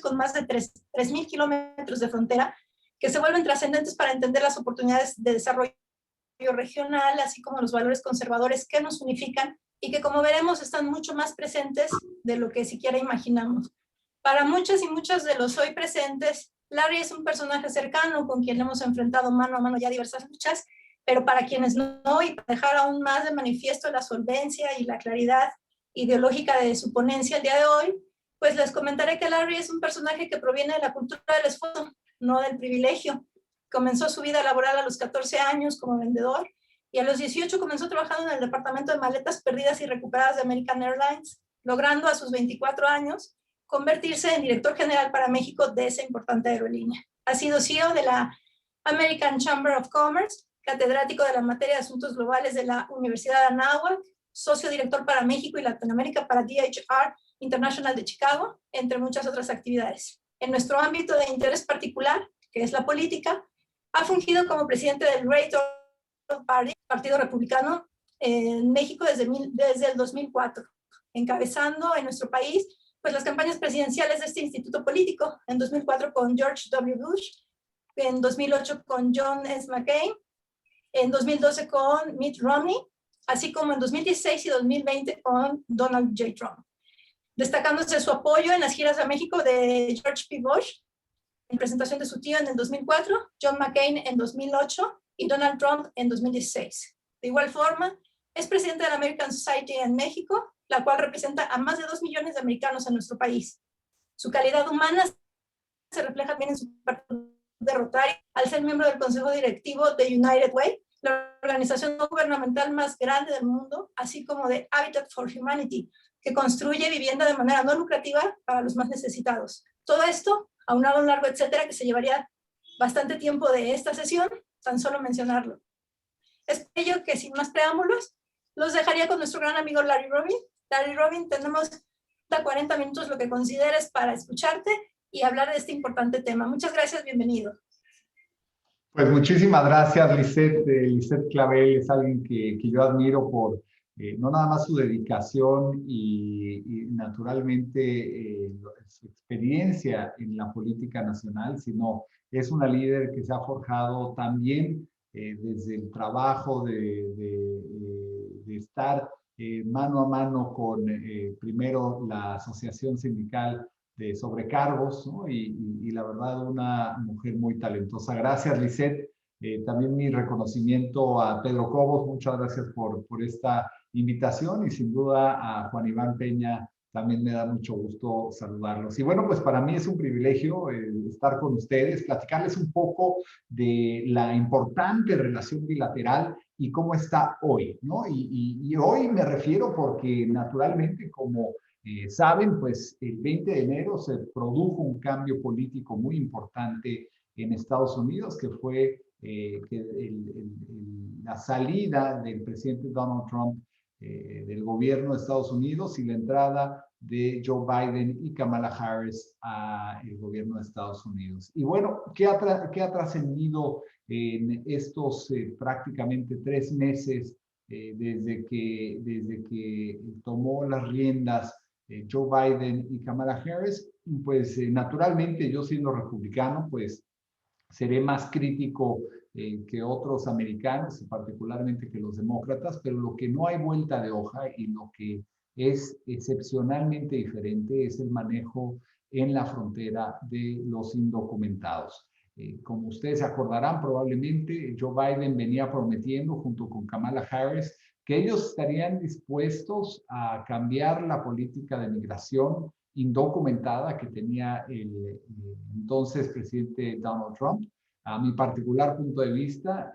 con más de 3.000 kilómetros de frontera, que se vuelven trascendentes para entender las oportunidades de desarrollo regional, así como los valores conservadores que nos unifican y que, como veremos, están mucho más presentes de lo que siquiera imaginamos. Para muchas y muchos de los hoy presentes, Larry es un personaje cercano con quien hemos enfrentado mano a mano ya diversas luchas, pero para quienes no, y para dejar aún más de manifiesto la solvencia y la claridad ideológica de su ponencia el día de hoy, pues les comentaré que Larry es un personaje que proviene de la cultura del esfuerzo, no del privilegio. Comenzó su vida laboral a los 14 años como vendedor y a los 18 comenzó trabajando en el departamento de maletas perdidas y recuperadas de American Airlines, logrando a sus 24 años convertirse en director general para México de esa importante aerolínea. Ha sido CEO de la American Chamber of Commerce, catedrático de la materia de asuntos globales de la Universidad de Anáhuac, socio director para México y Latinoamérica para DHR International de Chicago, entre muchas otras actividades. En nuestro ámbito de interés particular, que es la política, ha fungido como presidente del Great Party, Partido Republicano, en México desde el 2004, encabezando en nuestro país pues, las campañas presidenciales de este instituto político, en 2004 con George W. Bush, en 2008 con John S. McCain, en 2012 con Mitt Romney, así como en 2016 y 2020 con Donald J. Trump, destacándose su apoyo en las giras a México de George P. Bush, en presentación de su tío en el 2004, John McCain en 2008 y Donald Trump en 2016. De igual forma, es presidente de la American Society en México, la cual representa a más de 2 millones de americanos en nuestro país. Su calidad humana se refleja bien en su partido de Rotary, al ser miembro del consejo directivo de United Way, la organización no gubernamental más grande del mundo, así como de Habitat for Humanity, que construye vivienda de manera no lucrativa para los más necesitados. Todo esto, aunado a un largo etcétera que se llevaría bastante tiempo de esta sesión, tan solo mencionarlo. Es por ello que, sin más preámbulos, los dejaría con nuestro gran amigo Larry Robin. Larry Robin, tenemos 40 minutos, lo que consideres, para escucharte y hablar de este importante tema. Muchas gracias, bienvenido. Pues muchísimas gracias, Lisette. Lisette Clavel es alguien que yo admiro por no nada más su dedicación y naturalmente su experiencia en la política nacional, sino es una líder que se ha forjado también desde el trabajo de estar mano a mano con primero la Asociación Sindical de Sobrecargos, ¿no? Y la verdad una mujer muy talentosa. Gracias, Lisette. También mi reconocimiento a Pedro Cobos, muchas gracias por esta invitación y sin duda a Juan Iván Peña, también me da mucho gusto saludarlos. Y bueno, pues para mí es un privilegio estar con ustedes, platicarles un poco de la importante relación bilateral y cómo está hoy, ¿no? Y hoy me refiero porque naturalmente, como saben, pues el 20 de enero se produjo un cambio político muy importante en Estados Unidos, que fue la salida del presidente Donald Trump del gobierno de Estados Unidos y la entrada de Joe Biden y Kamala Harris al gobierno de Estados Unidos. Y bueno, ¿qué ha trascendido en estos prácticamente 3 meses desde que tomó las riendas Joe Biden y Kamala Harris? Pues naturalmente yo siendo republicano, pues seré más crítico que otros americanos, particularmente que los demócratas, pero lo que no hay vuelta de hoja y lo que es excepcionalmente diferente es el manejo en la frontera de los indocumentados. Como ustedes se acordarán, probablemente Joe Biden venía prometiendo junto con Kamala Harris que ellos estarían dispuestos a cambiar la política de migración indocumentada que tenía el entonces presidente Donald Trump. A mi particular punto de vista,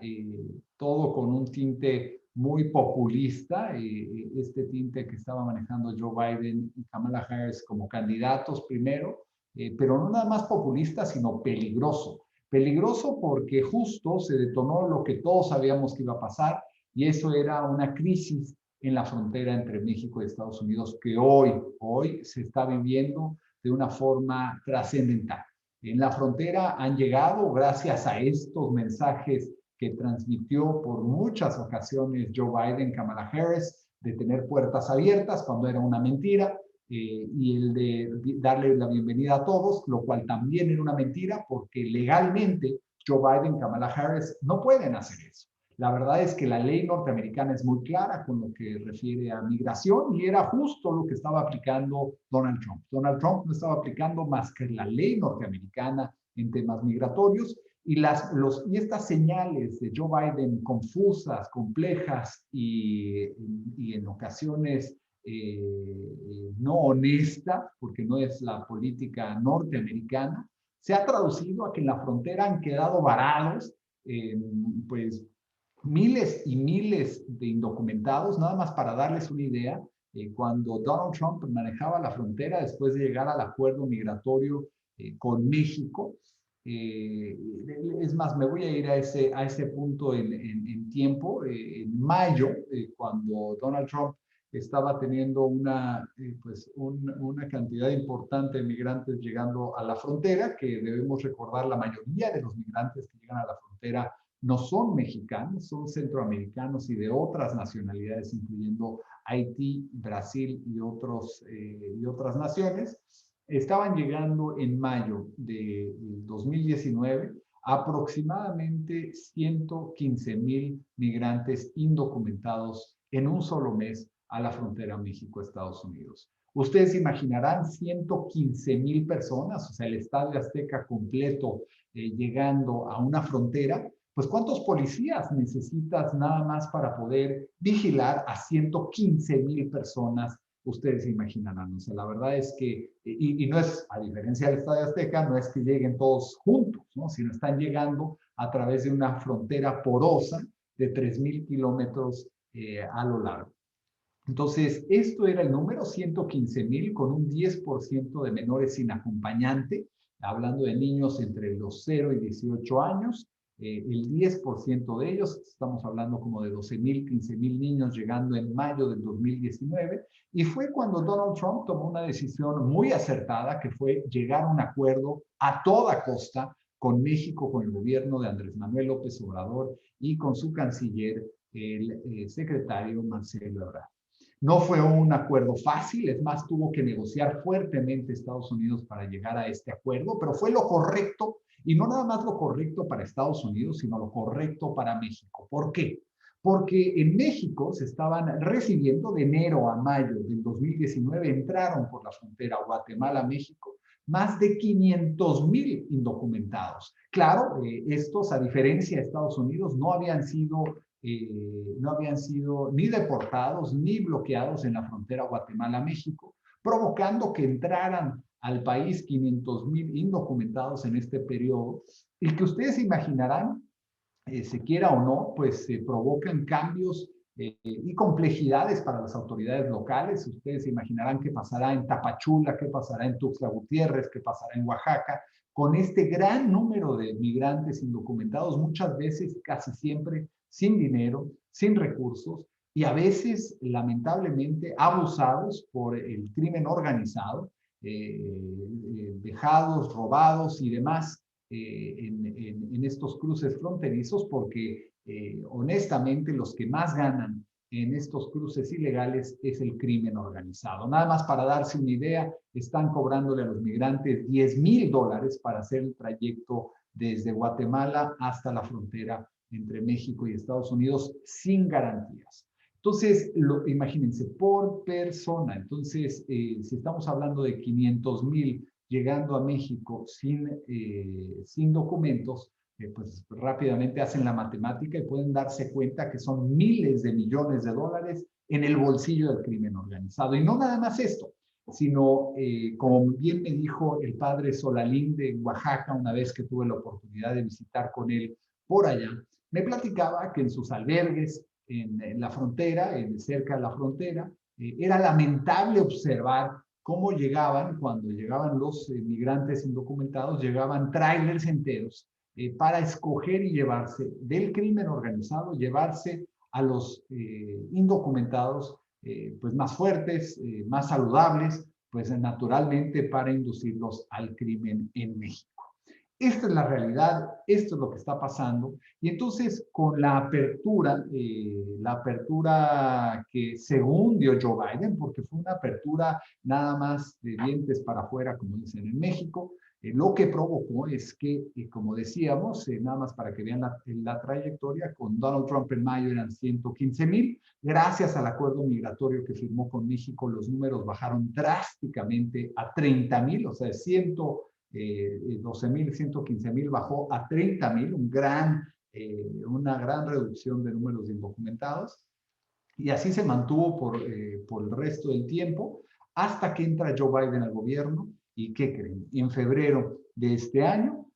todo con un tinte muy populista, este tinte que estaba manejando Joe Biden y Kamala Harris como candidatos primero, pero no nada más populista, sino peligroso. Peligroso porque justo se detonó lo que todos sabíamos que iba a pasar, y eso era una crisis en la frontera entre México y Estados Unidos que hoy se está viviendo de una forma trascendental. En la frontera han llegado, gracias a estos mensajes que transmitió por muchas ocasiones Joe Biden, Kamala Harris, de tener puertas abiertas cuando era una mentira, y el de darle la bienvenida a todos, lo cual también era una mentira porque legalmente Joe Biden y Kamala Harris no pueden hacer eso. La verdad es que la ley norteamericana es muy clara con lo que refiere a migración y era justo lo que estaba aplicando Donald Trump. Donald Trump no estaba aplicando más que la ley norteamericana en temas migratorios y estas señales de Joe Biden confusas, complejas y en ocasiones no honesta, porque no es la política norteamericana, se ha traducido a que en la frontera han quedado varados pues miles y miles de indocumentados. Nada más para darles una idea, cuando Donald Trump manejaba la frontera después de llegar al acuerdo migratorio con México, es más, me voy a ir a ese punto en tiempo. En mayo, cuando Donald Trump estaba teniendo una cantidad importante de migrantes llegando a la frontera, que debemos recordar, la mayoría de los migrantes que llegan a la frontera no son mexicanos, son centroamericanos y de otras nacionalidades, incluyendo Haití, Brasil y otras naciones. Estaban llegando en mayo de 2019 aproximadamente 115,000 migrantes indocumentados en un solo mes a la frontera México-Estados Unidos. Ustedes imaginarán 115,000 personas, o sea, el Estadio Azteca completo llegando a una frontera. Pues, ¿cuántos policías necesitas nada más para poder vigilar a 115,000 personas? Ustedes imaginarán. O sea, la verdad es que, y no es, a diferencia del Estadio Azteca, no es que lleguen todos juntos, ¿no? Sino están llegando a través de una frontera porosa de 3,000 kilómetros a lo largo. Entonces, esto era el número, 115,000, con un 10% de menores sin acompañante, hablando de niños entre los 0 y 18 años. El 10% de ellos, estamos hablando como de 12,000, 15,000 niños llegando en mayo del 2019, y fue cuando Donald Trump tomó una decisión muy acertada, que fue llegar a un acuerdo a toda costa con México, con el gobierno de Andrés Manuel López Obrador y con su canciller, el secretario Marcelo Ebrard. No fue un acuerdo fácil, es más, tuvo que negociar fuertemente Estados Unidos para llegar a este acuerdo, pero fue lo correcto, y no nada más lo correcto para Estados Unidos, sino lo correcto para México. ¿Por qué? Porque en México se estaban recibiendo de enero a mayo del 2019, entraron por la frontera Guatemala-México más de 500,000 indocumentados. Claro, estos, a diferencia de Estados Unidos, no habían sido ni deportados ni bloqueados en la frontera Guatemala-México, provocando que entraran al país 500,000 indocumentados en este periodo, y que ustedes imaginarán, se quiera o no, pues se provocan cambios y complejidades para las autoridades locales. Ustedes imaginarán qué pasará en Tapachula, qué pasará en Tuxtla Gutiérrez, qué pasará en Oaxaca, con este gran número de migrantes indocumentados, muchas veces, casi siempre, sin dinero, sin recursos, y a veces, lamentablemente, abusados por el crimen organizado, dejados, robados y demás en estos cruces fronterizos, porque honestamente los que más ganan en estos cruces ilegales es el crimen organizado. Nada más para darse una idea, están cobrándole a los migrantes $10,000 para hacer el trayecto desde Guatemala hasta la frontera entre México y Estados Unidos sin garantías. Entonces, imagínense, por persona. Entonces, si estamos hablando de 500,000 llegando a México sin documentos, pues rápidamente hacen la matemática y pueden darse cuenta que son miles de millones de dólares en el bolsillo del crimen organizado. Y no nada más esto, sino, como bien me dijo el padre Solalín de Oaxaca una vez que tuve la oportunidad de visitar con él por allá, me platicaba que en sus albergues, en la frontera, cerca de la frontera, era lamentable observar cómo cuando llegaban los migrantes indocumentados, llegaban trailers enteros para escoger y llevarse del crimen organizado, llevarse a los indocumentados pues más fuertes, más saludables, pues naturalmente para inducirlos al crimen en México. Esta es la realidad, esto es lo que está pasando. Y entonces, con la apertura que según dio Joe Biden, porque fue una apertura nada más de dientes para afuera, como dicen en México, lo que provocó es que, como decíamos, nada más para que vean la trayectoria, con Donald Trump en mayo eran 115,000. Gracias al acuerdo migratorio que firmó con México, los números bajaron drásticamente a 30,000, o sea, 12,000, 115,000 bajó a 30,000, una gran reducción de números de indocumentados. Y así se mantuvo por el resto del tiempo, hasta que entra Joe Biden al gobierno. ¿Y qué creen? En febrero de este año,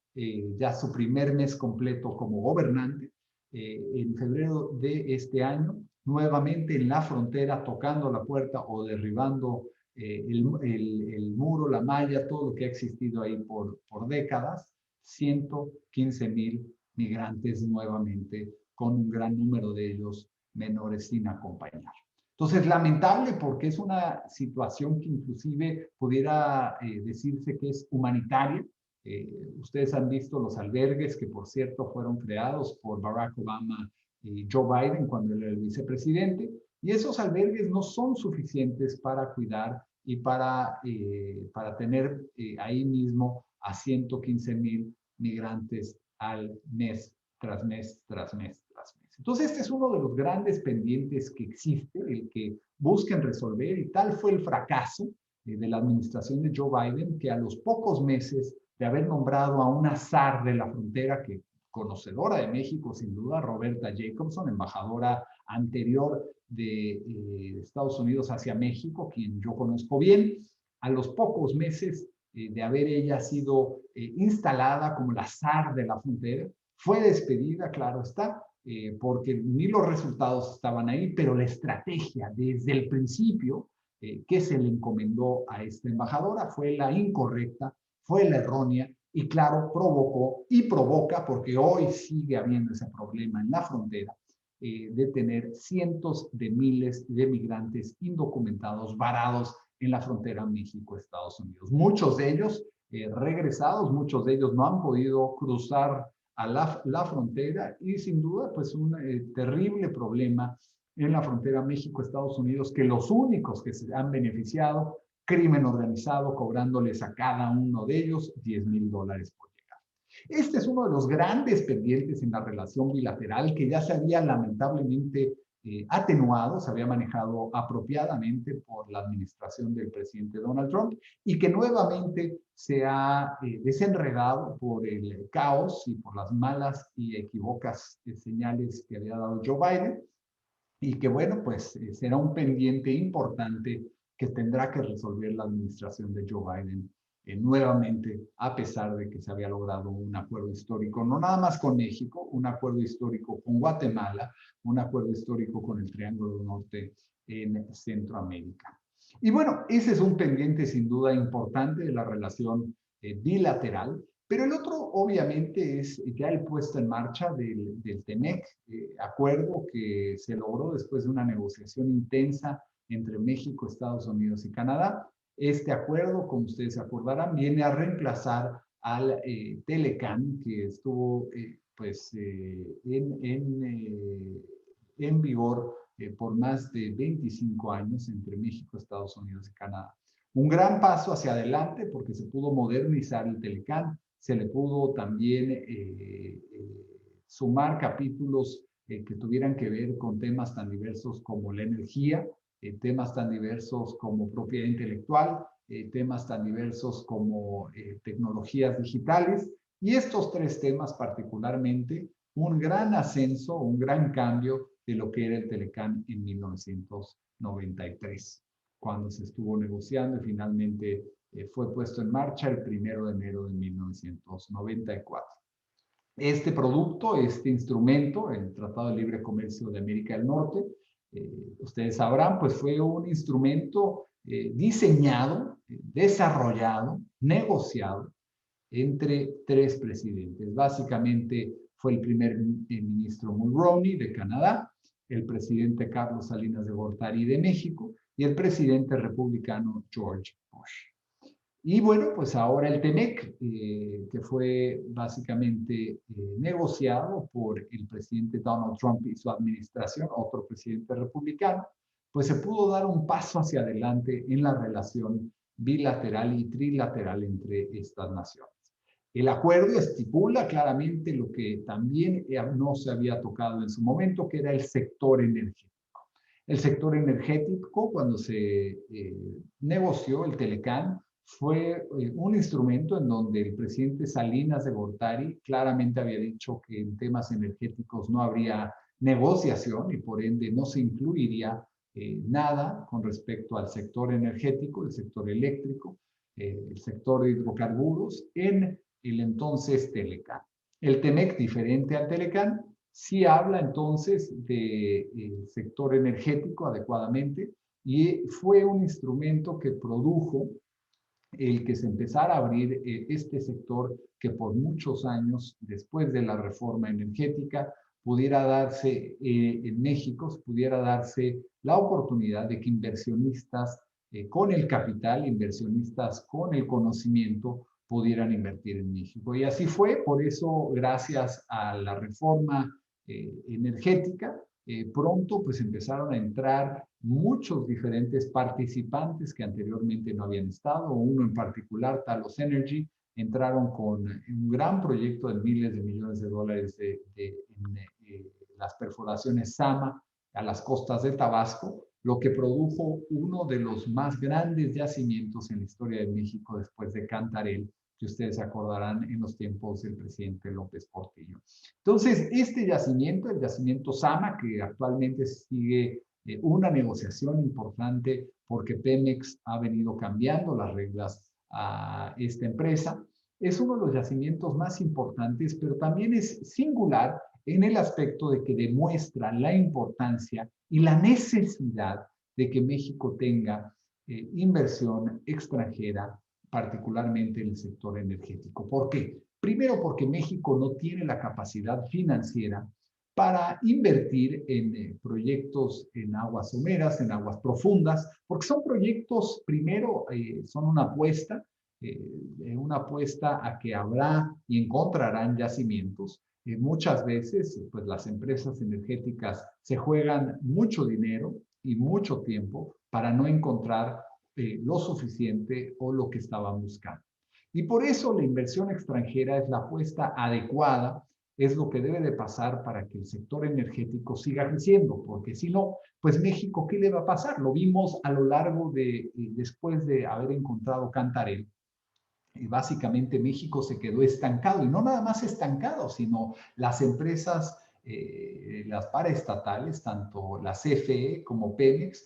ya su primer mes completo como gobernante, en febrero de este año, nuevamente en la frontera, tocando la puerta o derribando el muro, la malla, todo lo que ha existido ahí por décadas, 115,000 migrantes nuevamente, con un gran número de ellos menores sin acompañar. Entonces, lamentable porque es una situación que inclusive pudiera decirse que es humanitaria. Ustedes han visto los albergues que, por cierto, fueron creados por Barack Obama y Joe Biden cuando él era el vicepresidente, y esos albergues no son suficientes para cuidar y para tener ahí mismo a 115,000 migrantes al mes, tras mes, tras mes, tras mes. Entonces, este es uno de los grandes pendientes que existe, el que busquen resolver, y tal fue el fracaso de la administración de Joe Biden, que a los pocos meses de haber nombrado a una zar de la frontera, que conocedora de México, sin duda, Roberta Jacobson, embajadora anterior de Estados Unidos hacia México, quien yo conozco bien, a los pocos meses de haber ella sido instalada como la zar de la frontera, fue despedida, claro está, porque ni los resultados estaban ahí, pero la estrategia desde el principio que se le encomendó a esta embajadora fue la incorrecta, fue la errónea, y claro, provocó y provoca, porque hoy sigue habiendo ese problema en la frontera, de tener cientos de miles de migrantes indocumentados varados en la frontera México-Estados Unidos. Muchos de ellos regresados, muchos de ellos no han podido cruzar a la frontera, y sin duda pues un terrible problema en la frontera México-Estados Unidos, que los únicos que se han beneficiado, crimen organizado, cobrándoles a cada uno de ellos $10,000 por llegar. Este es uno de los grandes pendientes en la relación bilateral, que ya se había lamentablemente atenuado, se había manejado apropiadamente por la administración del presidente Donald Trump, y que nuevamente se ha desenredado por el caos y por las malas y equívocas señales que había dado Joe Biden, y que bueno, pues será un pendiente importante que tendrá que resolver la administración de Joe Biden nuevamente, a pesar de que se había logrado un acuerdo histórico, no nada más con México, un acuerdo histórico con Guatemala, un acuerdo histórico con el Triángulo Norte en Centroamérica. Y bueno, ese es un pendiente sin duda importante de la relación bilateral, pero el otro obviamente es ya el puesto en marcha del TEMEC, acuerdo que se logró después de una negociación intensa entre México, Estados Unidos y Canadá. Este acuerdo, como ustedes se acordarán, viene a reemplazar al Telecán, que estuvo en vigor por más de 25 años entre México, Estados Unidos y Canadá. Un gran paso hacia adelante porque se pudo modernizar el Telecán, se le pudo también sumar capítulos que tuvieran que ver con temas tan diversos como la energía, temas tan diversos como propiedad intelectual, temas tan diversos como tecnologías digitales, y estos tres temas particularmente, un gran ascenso, un gran cambio de lo que era el Telecán en 1993, cuando se estuvo negociando y finalmente fue puesto en marcha el 1 de enero de 1994. Este producto, este instrumento, el Tratado de Libre Comercio de América del Norte, ustedes sabrán, pues fue un instrumento diseñado, desarrollado, negociado entre tres presidentes. Básicamente fue el primer ministro Mulroney de Canadá, el presidente Carlos Salinas de Gortari de México y el presidente republicano George Bush. Y bueno, pues ahora el TEMEC, que fue básicamente negociado por el presidente Donald Trump y su administración, otro presidente republicano, pues se pudo dar un paso hacia adelante en la relación bilateral y trilateral entre estas naciones. El acuerdo estipula claramente lo que también no se había tocado en su momento, que era el sector energético. El sector energético, cuando se negoció el Telecán, fue un instrumento en donde el presidente Salinas de Gortari claramente había dicho que en temas energéticos no habría negociación y por ende no se incluiría nada con respecto al sector energético, el sector eléctrico, el sector de hidrocarburos en el entonces Telecán. El TEMEC, diferente al Telecán, sí habla entonces del sector energético adecuadamente y fue un instrumento que produjo el que se empezara a abrir este sector que por muchos años después de la reforma energética pudiera darse en México, pudiera darse la oportunidad de que inversionistas con el capital, inversionistas con el conocimiento, pudieran invertir en México. Y así fue, por eso, gracias a la reforma energética, pronto pues empezaron a entrar muchos diferentes participantes que anteriormente no habían estado, uno en particular, Talos Energy, entraron con un gran proyecto de miles de millones de dólares en las perforaciones Sama a las costas de Tabasco, lo que produjo uno de los más grandes yacimientos en la historia de México después de Cantarell, que ustedes se acordarán en los tiempos del presidente López Portillo. Entonces, este yacimiento, el yacimiento Sama, que actualmente sigue una negociación importante porque Pemex ha venido cambiando las reglas a esta empresa, es uno de los yacimientos más importantes, pero también es singular en el aspecto de que demuestra la importancia y la necesidad de que México tenga inversión extranjera, particularmente en el sector energético. ¿Por qué? Primero, porque México no tiene la capacidad financiera para invertir en proyectos en aguas someras, en aguas profundas, porque son proyectos, primero, son una apuesta a que habrá y encontrarán yacimientos. Muchas veces, pues las empresas energéticas se juegan mucho dinero y mucho tiempo para no encontrar lo suficiente o lo que estaban buscando. Y por eso la inversión extranjera es la apuesta adecuada, es lo que debe de pasar para que el sector energético siga creciendo, porque si no, pues México, ¿qué le va a pasar? Lo vimos a lo largo de, después de haber encontrado Cantarell, y básicamente México se quedó estancado, y no nada más estancado, sino las empresas, las paraestatales, tanto la CFE como Pemex,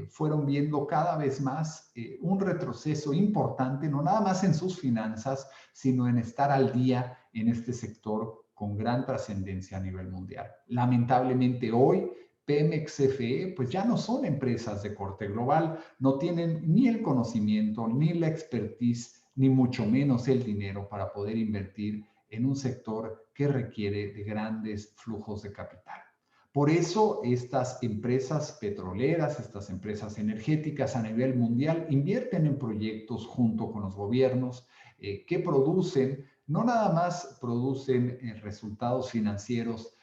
fueron viendo cada vez más un retroceso importante, no nada más en sus finanzas, sino en estar al día en este sector con gran trascendencia a nivel mundial. Lamentablemente hoy, Pemex, CFE, pues ya no son empresas de corte global, no tienen ni el conocimiento ni la expertise ni mucho menos el dinero para poder invertir en un sector que requiere de grandes flujos de capital. Por eso estas empresas petroleras, estas empresas energéticas a nivel mundial invierten en proyectos junto con los gobiernos que producen, no nada más producen resultados financieros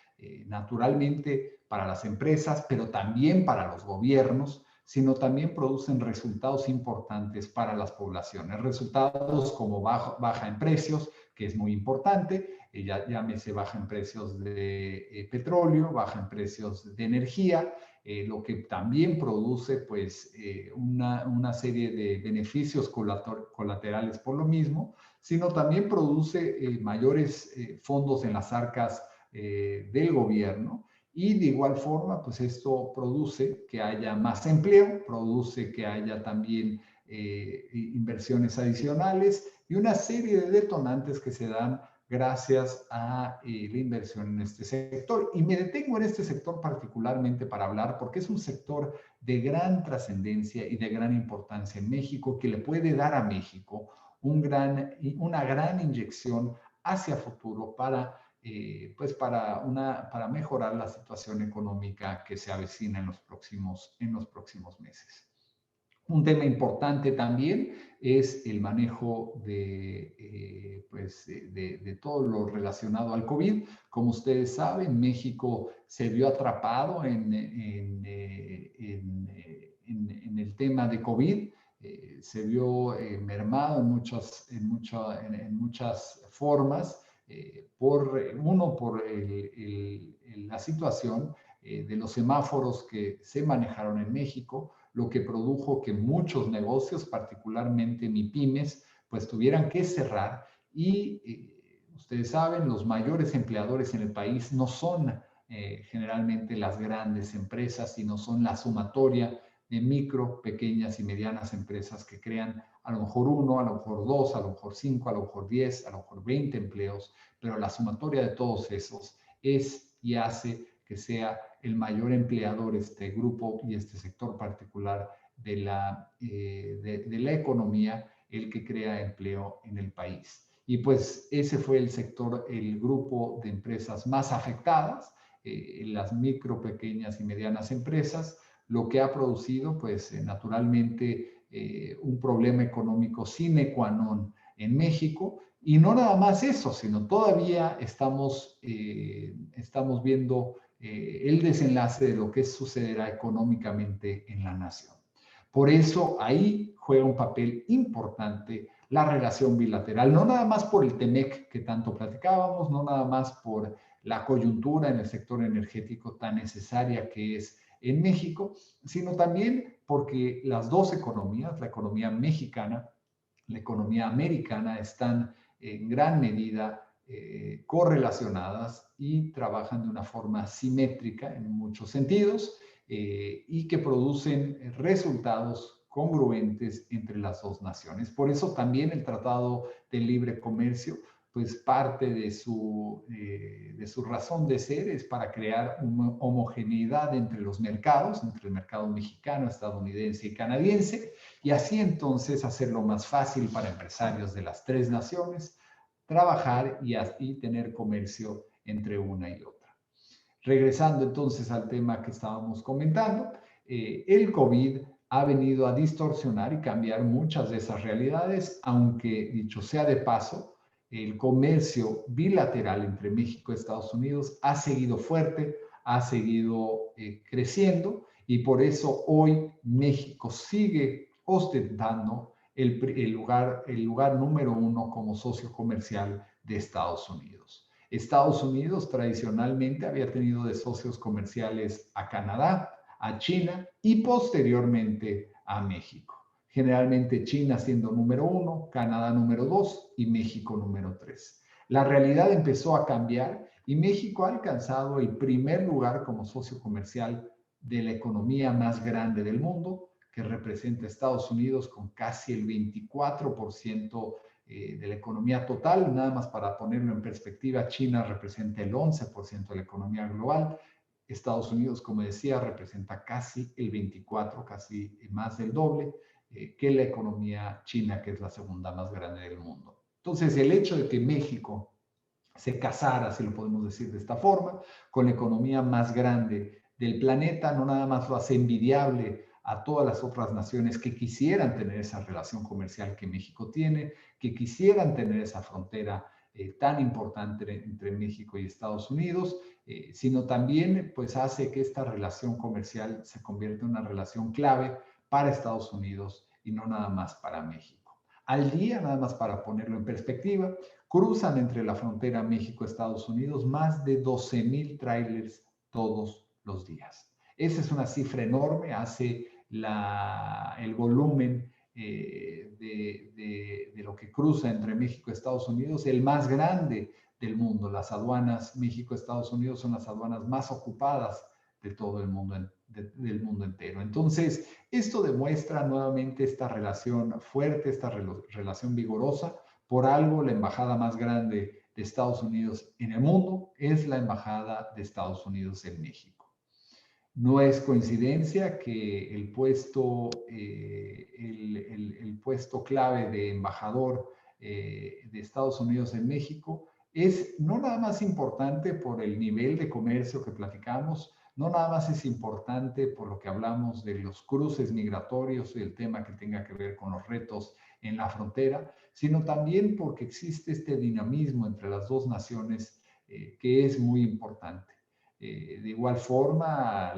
naturalmente para las empresas, pero también para los gobiernos, sino también producen resultados importantes para las poblaciones. Resultados como baja en precios, que es muy importante, llámese baja en precios de petróleo, baja en precios de energía, lo que también produce pues una serie de beneficios colaterales por lo mismo, sino también produce mayores fondos en las arcas del gobierno. Y de igual forma, pues esto produce que haya más empleo, produce que haya también inversiones adicionales y una serie de detonantes que se dan gracias a la inversión en este sector. Y me detengo en este sector particularmente para hablar porque es un sector de gran trascendencia y de gran importancia en México que le puede dar a México una gran inyección hacia futuro pues para mejorar la situación económica que se avecina en los próximos meses. Un tema importante también es el manejo de todo lo relacionado al COVID. Como ustedes saben, México se vio atrapado en el tema de COVID. Se vio mermado en muchas formas, por la situación de los semáforos que se manejaron en México, lo que produjo que muchos negocios, particularmente MIPYMES, pues tuvieran que cerrar y ustedes saben, los mayores empleadores en el país no son generalmente las grandes empresas, sino son la sumatoria de micro, pequeñas y medianas empresas que crean a lo mejor uno, a lo mejor dos, a lo mejor cinco, a lo mejor 10, a lo mejor 20 empleos, pero la sumatoria de todos esos es y hace que sea el mayor empleador este grupo y este sector particular de la economía, el que crea empleo en el país. Y pues ese fue el sector, el grupo de empresas más afectadas, las micro, pequeñas y medianas empresas, lo que ha producido pues naturalmente un problema económico sine qua non en México. Y no nada más eso, sino todavía estamos viendo el desenlace de lo que sucederá económicamente en la nación. Por eso ahí juega un papel importante la relación bilateral, no nada más por el TEMEC que tanto platicábamos, no nada más por la coyuntura en el sector energético tan necesaria que es en México, sino también porque las dos economías, la economía mexicana, la economía americana, están en gran medida correlacionadas y trabajan de una forma simétrica en muchos sentidos y que producen resultados congruentes entre las dos naciones. Por eso también el Tratado de Libre Comercio, pues parte de su razón de ser es para crear una homogeneidad entre los mercados, entre el mercado mexicano, estadounidense y canadiense, y así entonces hacerlo más fácil para empresarios de las tres naciones trabajar y tener comercio entre una y otra. Regresando entonces al tema que estábamos comentando, el COVID ha venido a distorsionar y cambiar muchas de esas realidades, aunque dicho sea de paso, el comercio bilateral entre México y Estados Unidos ha seguido fuerte, ha seguido creciendo y por eso hoy México sigue ostentando el lugar número uno como socio comercial de Estados Unidos. Estados Unidos tradicionalmente había tenido de socios comerciales a Canadá, a China y posteriormente a México. Generalmente China siendo número uno, Canadá número dos y México número tres. La realidad empezó a cambiar y México ha alcanzado el primer lugar como socio comercial de la economía más grande del mundo, que representa a Estados Unidos con casi el 24% de la economía total. Nada más para ponerlo en perspectiva, China representa el 11% de la economía global. Estados Unidos, como decía, representa casi el 24%, casi más del doble que la economía china, que es la segunda más grande del mundo. Entonces, el hecho de que México se casara, si lo podemos decir de esta forma, con la economía más grande del planeta, no nada más lo hace envidiable a todas las otras naciones que quisieran tener esa relación comercial que México tiene, que quisieran tener esa frontera tan importante entre México y Estados Unidos, sino también pues hace que esta relación comercial se convierta en una relación clave para Estados Unidos y no nada más para México. Al día, nada más para ponerlo en perspectiva, cruzan entre la frontera México-Estados Unidos más de 12,000 trailers todos los días. Esa es una cifra enorme, hace el volumen de lo que cruza entre México y Estados Unidos el más grande del mundo. Las aduanas México-Estados Unidos son las aduanas más ocupadas de todo el mundo, del mundo entero. Entonces, esto demuestra nuevamente esta relación fuerte, esta relación vigorosa. Por algo, la embajada más grande de Estados Unidos en el mundo es la embajada de Estados Unidos en México. No es coincidencia que el puesto clave de embajador de Estados Unidos en México es no nada más importante por el nivel de comercio que platicamos, no nada más es importante por lo que hablamos de los cruces migratorios y el tema que tenga que ver con los retos en la frontera, sino también porque existe este dinamismo entre las dos naciones que es muy importante. De igual forma,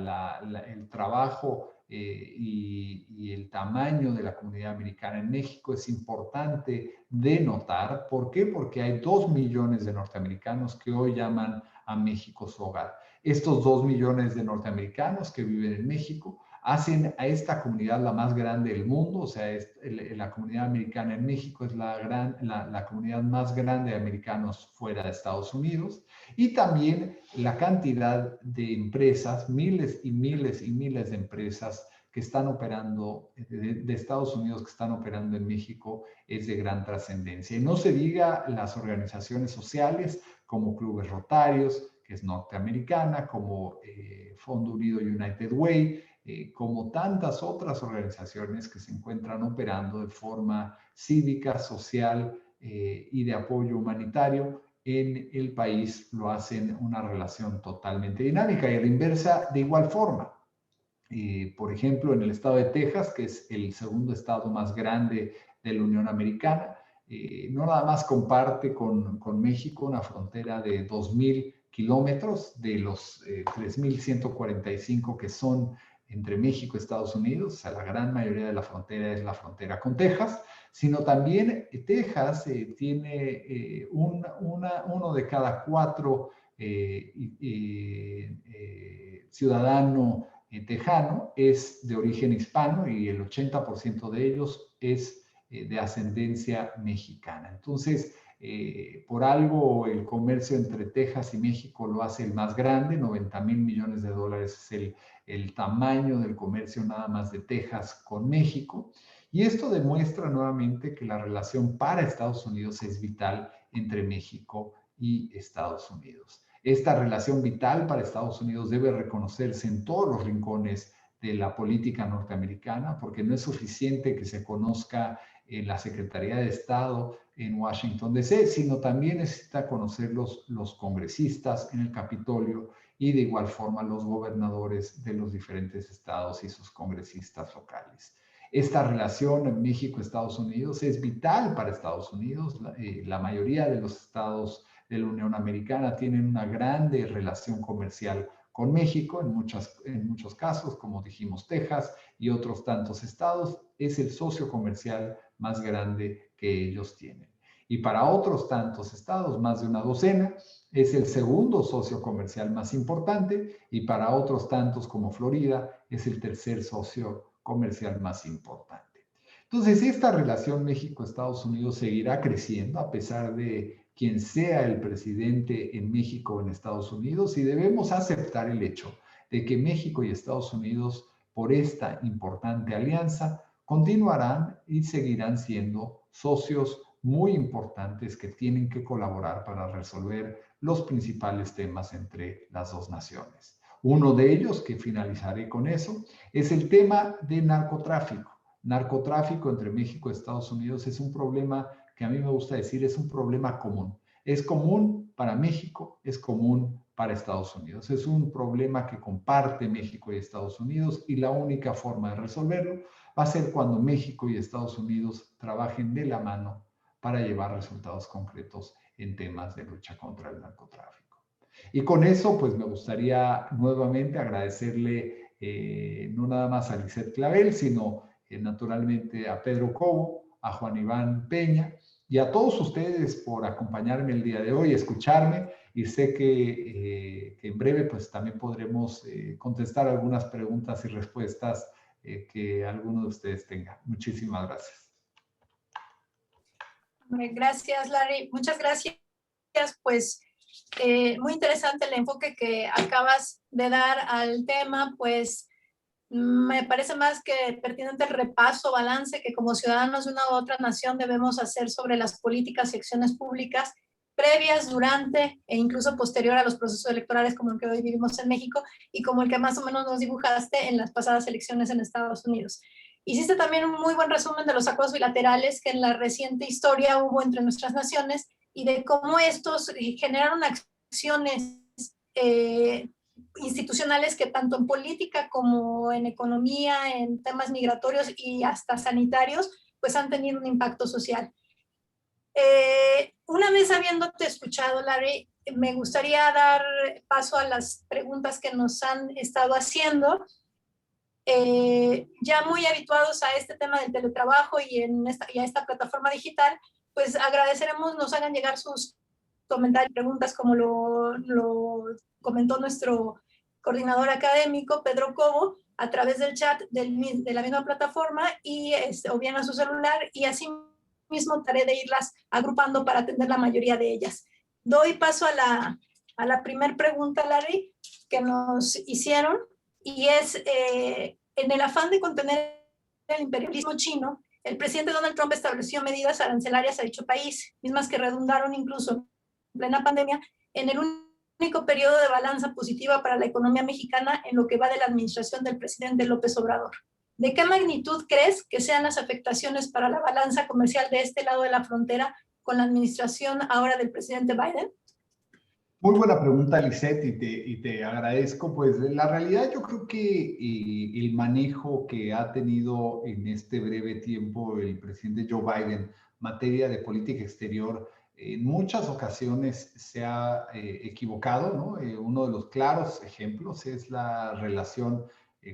el trabajo y el tamaño de la comunidad americana en México es importante de notar. ¿Por qué? Porque hay 2 millones de norteamericanos que hoy llaman a México su hogar. Estos 2 millones de norteamericanos que viven en México hacen a esta comunidad la más grande del mundo, o sea, la comunidad americana en México es la comunidad más grande de americanos fuera de Estados Unidos, y también la cantidad de empresas, miles y miles y miles de empresas que están operando, de Estados Unidos que están operando en México, es de gran trascendencia. Y no se diga las organizaciones sociales como Clubes Rotarios, que es norteamericana, como Fondo Unido United Way, como tantas otras organizaciones que se encuentran operando de forma cívica, social y de apoyo humanitario en el país, lo hacen una relación totalmente dinámica. Y a la inversa, de igual forma. Por ejemplo, en el estado de Texas, que es el segundo estado más grande de la Unión Americana, no nada más comparte con México una frontera de 2.000 kilómetros de los 3.145 que son entre México y Estados Unidos, o sea, la gran mayoría de la frontera es la frontera con Texas, sino también Texas tiene uno de cada 4 ciudadanos tejano es de origen hispano y el 80% de ellos es de ascendencia mexicana. Entonces, por algo el comercio entre Texas y México lo hace el más grande, 90,000 millones de dólares es el tamaño del comercio nada más de Texas con México. Y esto demuestra nuevamente que la relación para Estados Unidos es vital entre México y Estados Unidos. Esta relación vital para Estados Unidos debe reconocerse en todos los rincones de la política norteamericana, porque no es suficiente que se conozca en la Secretaría de Estado en Washington, D.C., sino también necesita conocer los congresistas en el Capitolio y de igual forma los gobernadores de los diferentes estados y sus congresistas locales. Esta relación en México-Estados Unidos es vital para Estados Unidos. La mayoría de los estados de la Unión Americana tienen una grande relación comercial con México, en muchos casos, como dijimos, Texas y otros tantos estados, es el socio comercial más grande que ellos tienen. Y para otros tantos estados, más de una docena, es el segundo socio comercial más importante, y para otros tantos como Florida, es el tercer socio comercial más importante. Entonces, esta relación México-Estados Unidos seguirá creciendo a pesar de quien sea el presidente en México o en Estados Unidos, y debemos aceptar el hecho de que México y Estados Unidos, por esta importante alianza, continuarán y seguirán siendo socios muy importantes que tienen que colaborar para resolver los principales temas entre las dos naciones. Uno de ellos, que finalizaré con eso, es el tema de narcotráfico. Narcotráfico entre México y Estados Unidos es un problema que a mí me gusta decir es un problema común. Es común para México, es común para Estados Unidos. Es un problema que comparte México y Estados Unidos, y la única forma de resolverlo va a ser cuando México y Estados Unidos trabajen de la mano para llevar resultados concretos en temas de lucha contra el narcotráfico. Y con eso, pues me gustaría nuevamente agradecerle no nada más a Lisette Clavel, sino naturalmente a Pedro Cobo, a Juan Iván Peña y a todos ustedes por acompañarme el día de hoy, escucharme, y sé que en breve pues también podremos contestar algunas preguntas y respuestas que alguno de ustedes tenga. Muchísimas gracias. Gracias, Larry. Muchas gracias. Pues muy interesante el enfoque que acabas de dar al tema, pues me parece más que pertinente el repaso, balance que como ciudadanos de una u otra nación debemos hacer sobre las políticas y acciones públicas previas, durante e incluso posterior a los procesos electorales como el que hoy vivimos en México y como el que más o menos nos dibujaste en las pasadas elecciones en Estados Unidos. Hiciste también un muy buen resumen de los acuerdos bilaterales que en la reciente historia hubo entre nuestras naciones y de cómo estos generaron acciones institucionales que tanto en política como en economía, en temas migratorios y hasta sanitarios, pues han tenido un impacto social. Una vez habiéndote escuchado, Larry, me gustaría dar paso a las preguntas que nos han estado haciendo. Ya muy habituados a este tema del teletrabajo y a esta plataforma digital, pues agradeceremos nos hagan llegar sus comentarios y preguntas como lo comentó nuestro coordinador académico, Pedro Cobo, a través del chat de la misma plataforma y o bien a su celular, y así mismo trataré de irlas agrupando para atender la mayoría de ellas. Doy paso a la primera pregunta, Larry, que nos hicieron, y es, en el afán de contener el imperialismo chino, el presidente Donald Trump estableció medidas arancelarias a dicho país, mismas que redundaron incluso en plena pandemia en el único periodo de balanza positiva para la economía mexicana en lo que va de la administración del presidente López Obrador. ¿De qué magnitud crees que sean las afectaciones para la balanza comercial de este lado de la frontera con la administración ahora del presidente Biden? Muy buena pregunta, Lisette, y te agradezco. Pues la realidad yo creo que el manejo que ha tenido en este breve tiempo el presidente Joe Biden en materia de política exterior, en muchas ocasiones se ha equivocado, ¿no? Uno de los claros ejemplos es la relación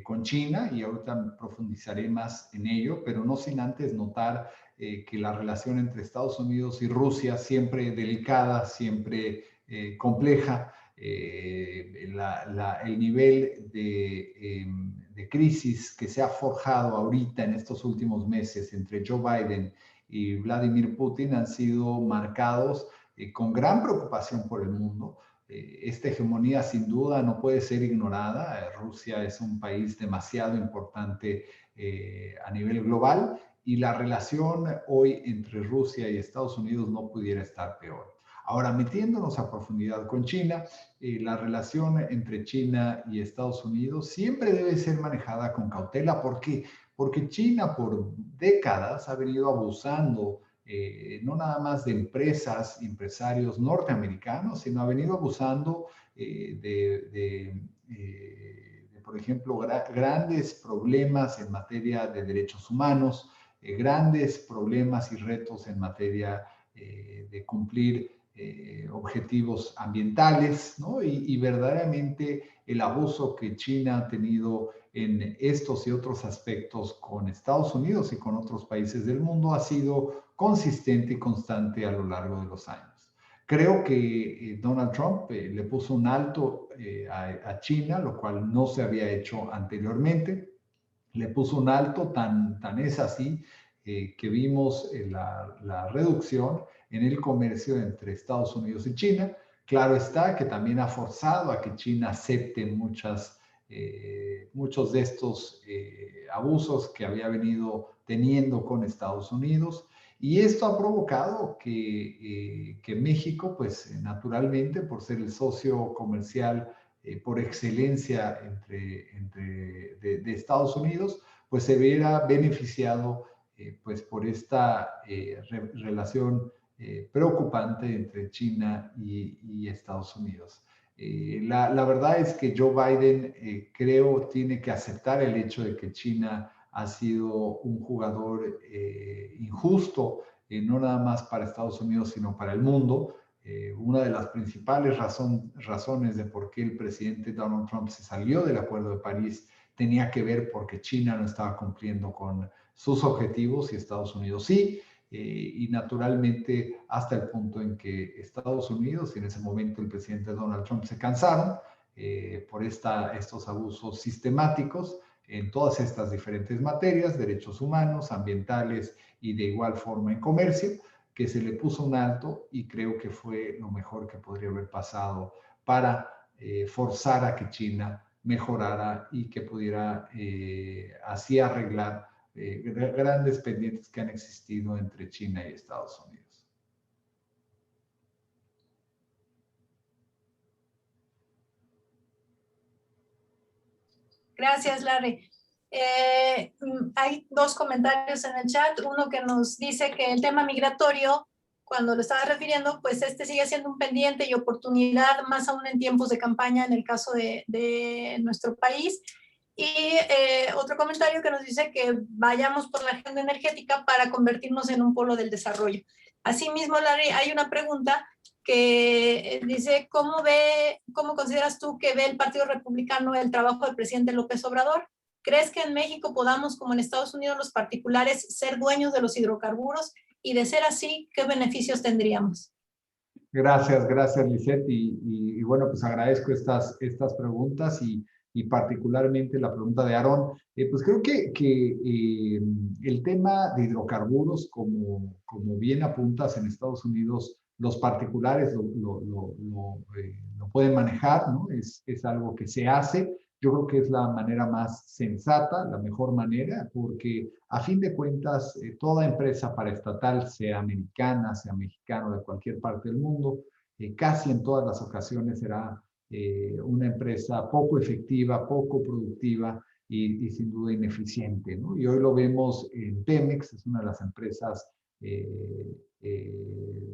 con China, y ahorita profundizaré más en ello, pero no sin antes notar que la relación entre Estados Unidos y Rusia, siempre delicada, siempre compleja, el nivel de crisis que se ha forjado ahorita en estos últimos meses entre Joe Biden y Vladimir Putin han sido marcados con gran preocupación por el mundo. Esta hegemonía sin duda no puede ser ignorada. Rusia es un país demasiado importante a nivel global, y la relación hoy entre Rusia y Estados Unidos no pudiera estar peor. Ahora, metiéndonos a profundidad con China, la relación entre China y Estados Unidos siempre debe ser manejada con cautela. ¿Por qué? Porque China por décadas ha venido abusando no nada más de empresarios norteamericanos, sino ha venido abusando por ejemplo, grandes problemas en materia de derechos humanos, grandes problemas y retos en materia de cumplir objetivos ambientales, ¿no? Y verdaderamente el abuso que China ha tenido en estos y otros aspectos con Estados Unidos y con otros países del mundo ha sido consistente y constante a lo largo de los años. Creo que Donald Trump le puso un alto a China, lo cual no se había hecho anteriormente. Le puso un alto, tan es así que vimos la reducción en el comercio entre Estados Unidos y China. Claro está que también ha forzado a que China acepte muchos de estos abusos que había venido teniendo con Estados Unidos. Y esto ha provocado que México, pues naturalmente, por ser el socio comercial por excelencia de Estados Unidos, pues se viera beneficiado pues por esta relación preocupante entre China y Estados Unidos. La verdad es que Joe Biden creo tiene que aceptar el hecho de que China ha sido un jugador injusto, no nada más para Estados Unidos, sino para el mundo. Una de las principales razones de por qué el presidente Donald Trump se salió del Acuerdo de París tenía que ver porque China no estaba cumpliendo con sus objetivos y Estados Unidos sí. Y naturalmente hasta el punto en que Estados Unidos y en ese momento el presidente Donald Trump se cansaron por estos abusos sistemáticos en todas estas diferentes materias, derechos humanos, ambientales y de igual forma en comercio, que se le puso un alto, y creo que fue lo mejor que podría haber pasado para forzar a que China mejorara y que pudiera así arreglar grandes pendientes que han existido entre China y Estados Unidos. Gracias, Larry. Hay dos comentarios en el chat. Uno que nos dice que el tema migratorio cuando lo estaba refiriendo, pues este sigue siendo un pendiente y oportunidad, más aún en tiempos de campaña en el caso de nuestro país. Y otro comentario que nos dice que vayamos por la agenda energética para convertirnos en un polo del desarrollo. Asimismo, Larry, hay una pregunta que dice, ¿cómo consideras tú que ve el Partido Republicano el trabajo del presidente López Obrador? ¿Crees que en México podamos, como en Estados Unidos, los particulares ser dueños de los hidrocarburos? Y de ser así, ¿qué beneficios tendríamos? Gracias, Lisette. Y bueno, pues agradezco estas preguntas y particularmente la pregunta de Aarón. Pues creo que el tema de hidrocarburos, como bien apuntas en Estados Unidos, los particulares lo pueden manejar, ¿no? Es algo que se hace. Yo creo que es la manera más sensata, la mejor manera, porque a fin de cuentas, toda empresa paraestatal, sea americana, sea mexicana o de cualquier parte del mundo, casi en todas las ocasiones será una empresa poco efectiva, poco productiva y sin duda ineficiente, ¿no? Y hoy lo vemos en Pemex, es una de las empresas de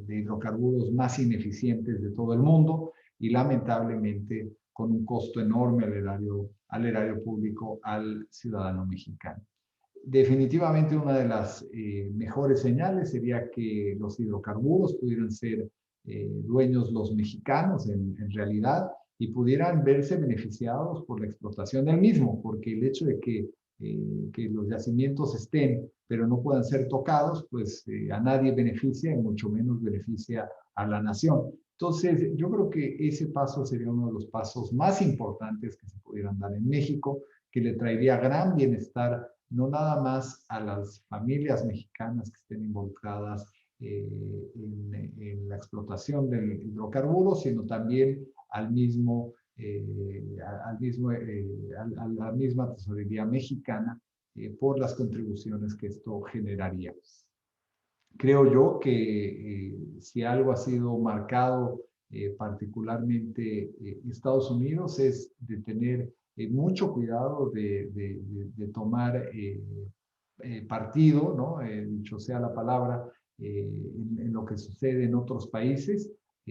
hidrocarburos más ineficientes de todo el mundo y lamentablemente con un costo enorme al erario público, al ciudadano mexicano. Definitivamente una de las mejores señales sería que los hidrocarburos pudieran ser dueños los mexicanos en realidad y pudieran verse beneficiados por la explotación del mismo, porque el hecho de que los yacimientos estén, pero no puedan ser tocados, pues a nadie beneficia y mucho menos beneficia a la nación. Entonces, yo creo que ese paso sería uno de los pasos más importantes que se pudieran dar en México, que le traería gran bienestar no nada más a las familias mexicanas que estén involucradas en la explotación del hidrocarburo, sino también a la misma tesorería mexicana por las contribuciones que esto generaría. Creo yo que si algo ha sido marcado particularmente Estados Unidos es de tener mucho cuidado de tomar partido, ¿no? Dicho sea la palabra, en lo que sucede en otros países,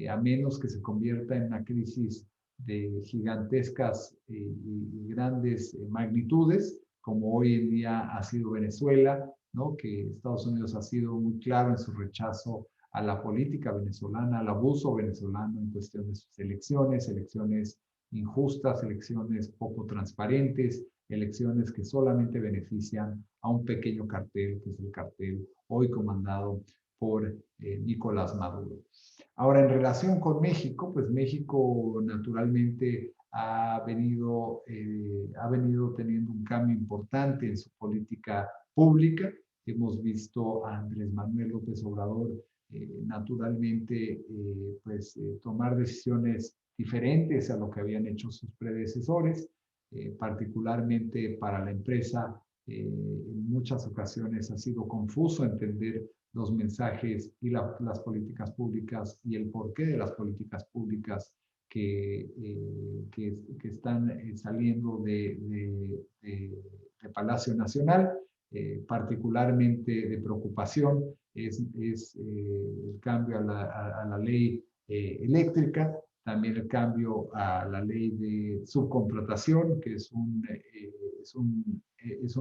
a menos que se convierta en una crisis de gigantescas y grandes magnitudes, como hoy en día ha sido Venezuela, ¿no? Que Estados Unidos ha sido muy claro en su rechazo a la política venezolana, al abuso venezolano en cuestión de sus elecciones injustas, elecciones poco transparentes, elecciones que solamente benefician a un pequeño cartel, que es el cartel hoy comandado por Nicolás Maduro. Ahora, en relación con México, pues México naturalmente ha venido teniendo un cambio importante en su política pública. Hemos visto a Andrés Manuel López Obrador naturalmente tomar decisiones diferentes a lo que habían hecho sus predecesores, particularmente para la empresa. En muchas ocasiones ha sido confuso entender los mensajes y las políticas públicas y el porqué de las políticas públicas que están saliendo de Palacio Nacional. Particularmente de preocupación es el cambio a la ley eléctrica, también el cambio a la ley de subcontratación, que es un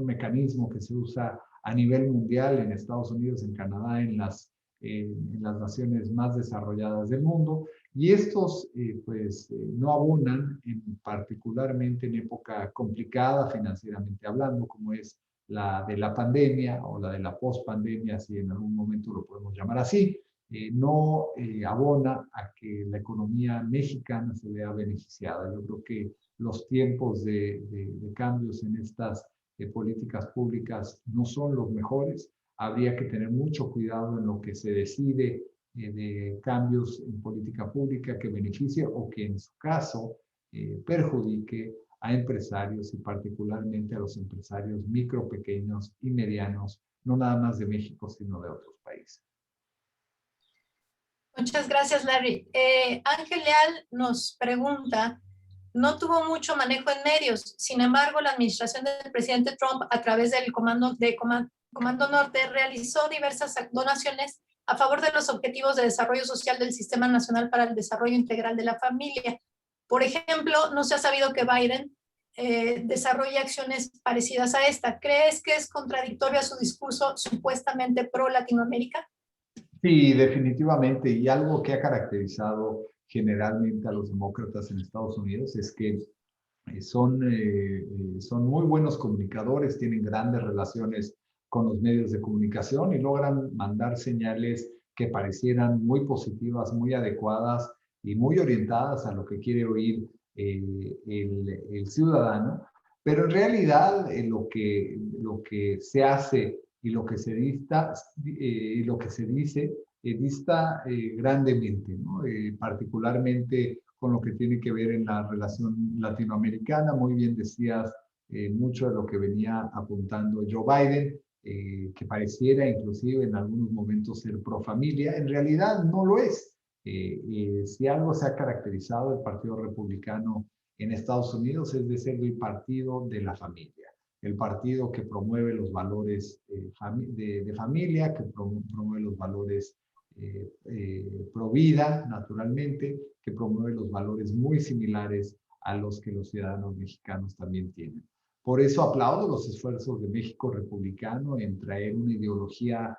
mecanismo que se usa a nivel mundial en Estados Unidos, en Canadá, en las naciones más desarrolladas del mundo, y estos no abonan particularmente en época complicada financieramente hablando, como es la de la pandemia o la de la pospandemia, si en algún momento lo podemos llamar así, no abona a que la economía mexicana se vea beneficiada. Yo creo que los tiempos de cambios en estas políticas públicas no son los mejores. Habría que tener mucho cuidado en lo que se decide de cambios en política pública que beneficie o que en su caso perjudique a empresarios y particularmente a los empresarios micro, pequeños y medianos, no nada más de México, sino de otros países. Muchas gracias, Larry. Ángel Leal nos pregunta, no tuvo mucho manejo en medios, sin embargo, la administración del presidente Trump, a través del Comando Norte, realizó diversas donaciones a favor de los objetivos de desarrollo social del Sistema Nacional para el Desarrollo Integral de la Familia. Por ejemplo, no se ha sabido que Biden desarrolle acciones parecidas a esta. ¿Crees que es contradictorio a su discurso supuestamente pro Latinoamérica? Sí, definitivamente. Y algo que ha caracterizado generalmente a los demócratas en Estados Unidos es que son muy buenos comunicadores, tienen grandes relaciones con los medios de comunicación y logran mandar señales que parecieran muy positivas, muy adecuadas y muy orientadas a lo que quiere oír el ciudadano. Pero en realidad lo que se hace y lo que se dice dista grandemente, ¿no? Particularmente con lo que tiene que ver en la relación latinoamericana. Muy bien decías mucho de lo que venía apuntando Joe Biden, que pareciera inclusive en algunos momentos ser pro familia. En realidad no lo es. Si algo se ha caracterizado el Partido Republicano en Estados Unidos es de ser el partido de la familia, el partido que promueve los valores de familia, que promueve los valores pro vida, naturalmente, que promueve los valores muy similares a los que los ciudadanos mexicanos también tienen. Por eso aplaudo los esfuerzos de México republicano en traer una ideología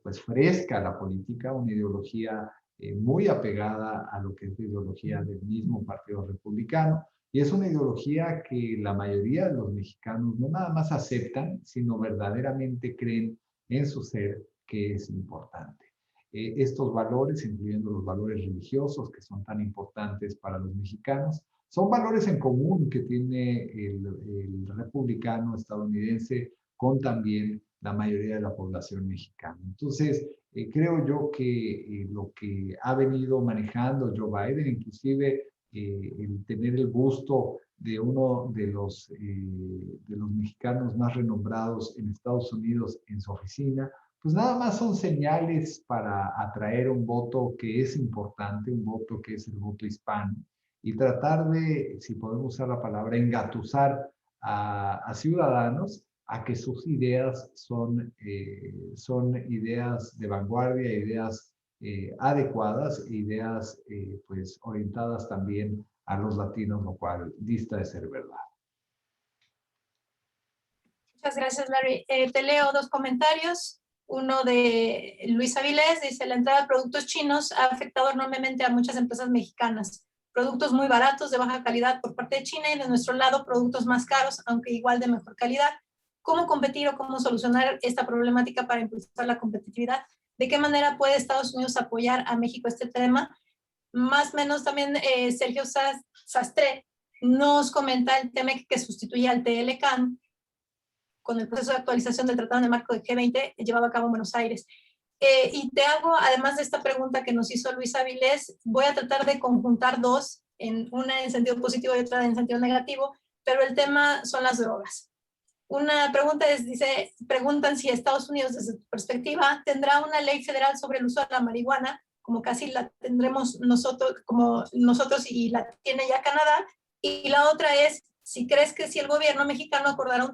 pues fresca a la política, una ideología muy apegada a lo que es la ideología del mismo Partido Republicano. Y es una ideología que la mayoría de los mexicanos no nada más aceptan, sino verdaderamente creen en su ser que es importante. Estos valores, incluyendo los valores religiosos que son tan importantes para los mexicanos, son valores en común que tiene el republicano estadounidense con también la mayoría de la población mexicana. Entonces, creo yo que lo que ha venido manejando Joe Biden, inclusive el tener el gusto de uno de los mexicanos más renombrados en Estados Unidos en su oficina, pues nada más son señales para atraer un voto que es importante, un voto que es el voto hispano, y tratar de, si podemos usar la palabra, engatusar a ciudadanos a que sus ideas son ideas de vanguardia, ideas adecuadas, ideas pues orientadas también a los latinos, lo cual dista de ser verdad. Muchas gracias, Larry. Te leo dos comentarios. Uno de Luis Avilés, dice: la entrada de productos chinos ha afectado enormemente a muchas empresas mexicanas. Productos muy baratos, de baja calidad por parte de China, y de nuestro lado productos más caros, aunque igual de mejor calidad. ¿Cómo competir o cómo solucionar esta problemática para impulsar la competitividad? ¿De qué manera puede Estados Unidos apoyar a México este tema? Más o menos también Sergio Sastre nos comenta el tema que sustituye al TLCAN con el proceso de actualización del Tratado de Marco de G20 llevado a cabo en Buenos Aires. Y te hago, además de esta pregunta que nos hizo Luis Avilés, voy a tratar de conjuntar dos, una en sentido positivo y otra en sentido negativo, pero el tema son las drogas. Una pregunta es, dice, preguntan si Estados Unidos, desde tu perspectiva, tendrá una ley federal sobre el uso de la marihuana, como casi la tendremos nosotros, como nosotros y la tiene ya Canadá. Y la otra es, si crees que si el gobierno mexicano acordará un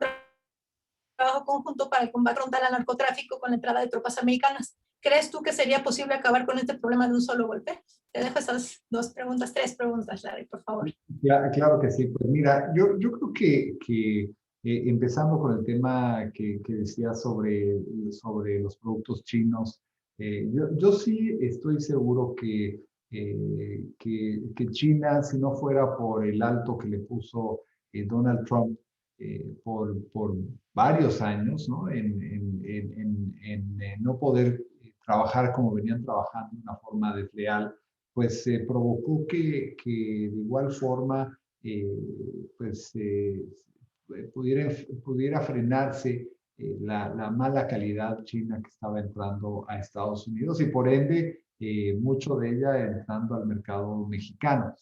trabajo conjunto para el combate frontal al narcotráfico con la entrada de tropas americanas. ¿Crees tú que sería posible acabar con este problema de un solo golpe? Te dejo esas tres preguntas, Larry, por favor. Claro que sí. Pues mira, yo creo que empezando con el tema que decía sobre los productos chinos, yo sí estoy seguro que China, si no fuera por el alto que le puso Donald Trump por varios años, ¿no? En no poder trabajar como venían trabajando de una forma desleal, pues provocó que de igual forma pues pudiera frenarse la mala calidad china que estaba entrando a Estados Unidos y por ende mucho de ella entrando al mercado mexicano.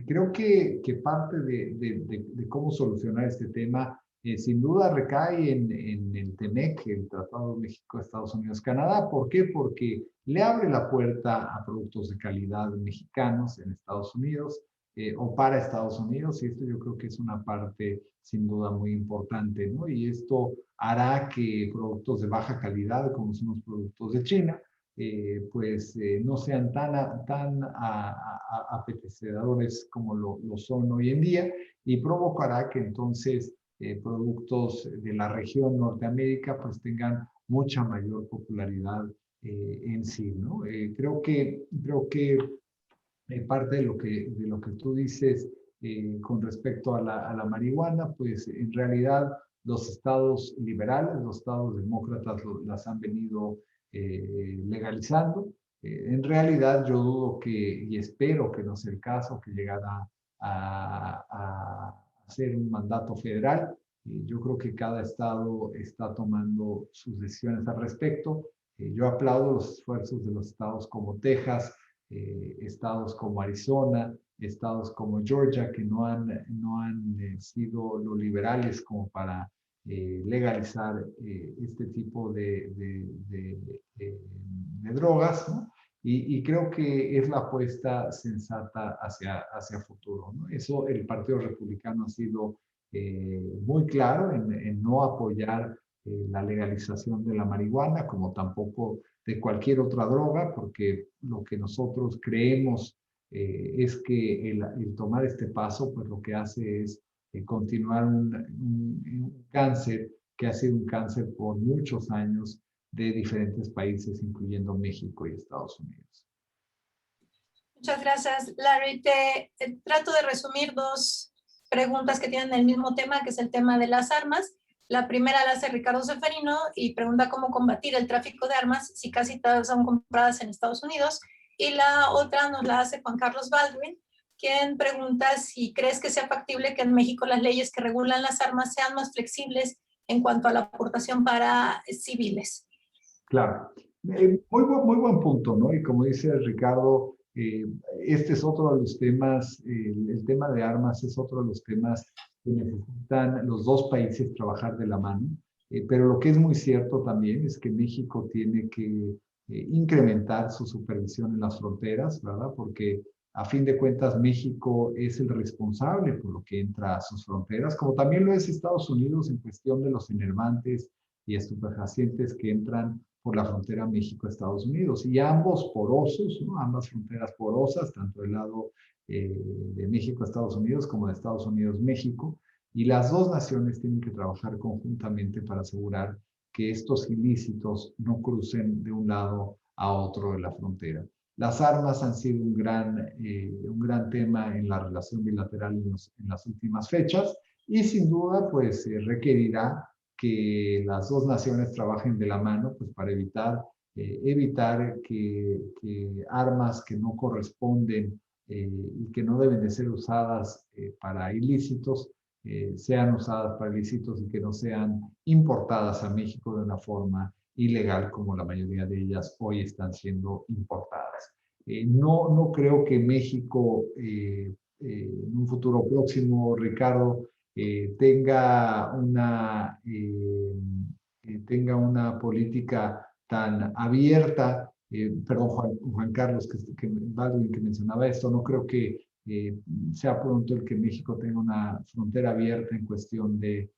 Creo que parte de cómo solucionar este tema sin duda recae en el TEMEC, el Tratado de México, Estados Unidos, Canadá. ¿Por qué? Porque le abre la puerta a productos de calidad mexicanos en Estados Unidos o para Estados Unidos, y esto yo creo que es una parte sin duda muy importante, ¿no? Y esto hará que productos de baja calidad, como son los productos de China, no sean tan apetecedores como lo son hoy en día, y provocará que entonces productos de la región Norteamérica pues tengan mucha mayor popularidad en sí, ¿no? Creo que parte de lo que tú dices con respecto a la marihuana, pues en realidad los estados liberales, los estados demócratas las han venido legalizando. En realidad yo dudo y espero que no sea el caso, que llegara a ser un mandato federal. Yo creo que cada estado está tomando sus decisiones al respecto. Yo aplaudo los esfuerzos de los estados como Texas, estados como Arizona, estados como Georgia, que no han sido lo liberales como para legalizar este tipo de drogas, ¿no? Y creo que es la apuesta sensata hacia futuro, ¿no? Eso el Partido Republicano ha sido muy claro en no apoyar la legalización de la marihuana, como tampoco de cualquier otra droga, porque lo que nosotros creemos es que el tomar este paso, pues lo que hace es continuar un cáncer que ha sido un cáncer por muchos años de diferentes países, incluyendo México y Estados Unidos. Muchas gracias, Larry. Trato de resumir dos preguntas que tienen el mismo tema, que es el tema de las armas. La primera la hace Ricardo Seferino y pregunta cómo combatir el tráfico de armas si casi todas son compradas en Estados Unidos. Y la otra nos la hace Juan Carlos Baldwin, quien pregunta si crees que sea factible que en México las leyes que regulan las armas sean más flexibles en cuanto a la aportación para civiles. Claro, muy buen punto, ¿no? Y como dice Ricardo, este es otro de los temas, el tema de armas es otro de los temas que necesitan los dos países trabajar de la mano, pero lo que es muy cierto también es que México tiene que incrementar su supervisión en las fronteras, ¿verdad? Porque a fin de cuentas México es el responsable por lo que entra a sus fronteras, como también lo es Estados Unidos en cuestión de los enervantes y estupefacientes que entran por la frontera México-Estados Unidos. Y ambos porosos, ¿no? Ambas fronteras porosas, tanto del lado de México-Estados Unidos como de Estados Unidos-México. Y las dos naciones tienen que trabajar conjuntamente para asegurar que estos ilícitos no crucen de un lado a otro de la frontera. Las armas han sido un gran tema en la relación bilateral en las últimas fechas y sin duda pues requerirá que las dos naciones trabajen de la mano pues, para evitar que armas que no corresponden y que no deben de ser usadas para ilícitos sean usadas para ilícitos y que no sean importadas a México de una forma ilegal como la mayoría de ellas hoy están siendo importadas. No creo que México en un futuro próximo, Ricardo, tenga una política tan abierta, perdón, Juan Carlos, Baldwin, que mencionaba esto, no creo que sea pronto el que México tenga una frontera abierta en cuestión de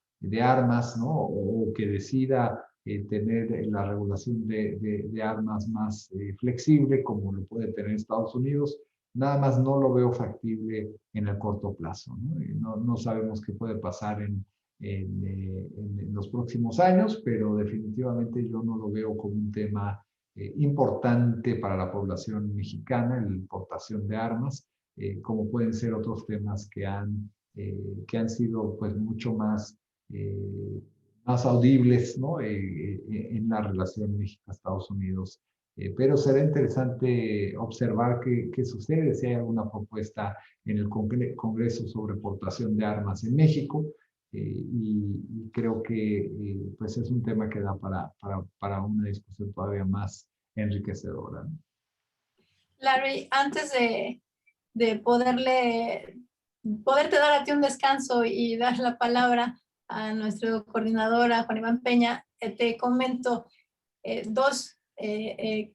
armas, ¿no? O que decida tener la regulación de armas más flexible como lo puede tener Estados Unidos. Nada más no lo veo factible en el corto plazo, ¿no? No sabemos qué puede pasar en los próximos años, pero definitivamente yo no lo veo como un tema importante para la población mexicana, la importación de armas, como pueden ser otros temas que han sido pues mucho más audibles, ¿no? En la relación México-Estados Unidos. Pero será interesante observar qué sucede, si hay alguna propuesta en el Congreso sobre portación de armas en México. Y creo que pues es un tema que da para una discusión todavía más enriquecedora, ¿no? Larry, antes de poderte dar a ti un descanso y dar la palabra a nuestro coordinador, a Juan Iván Peña, te comento dos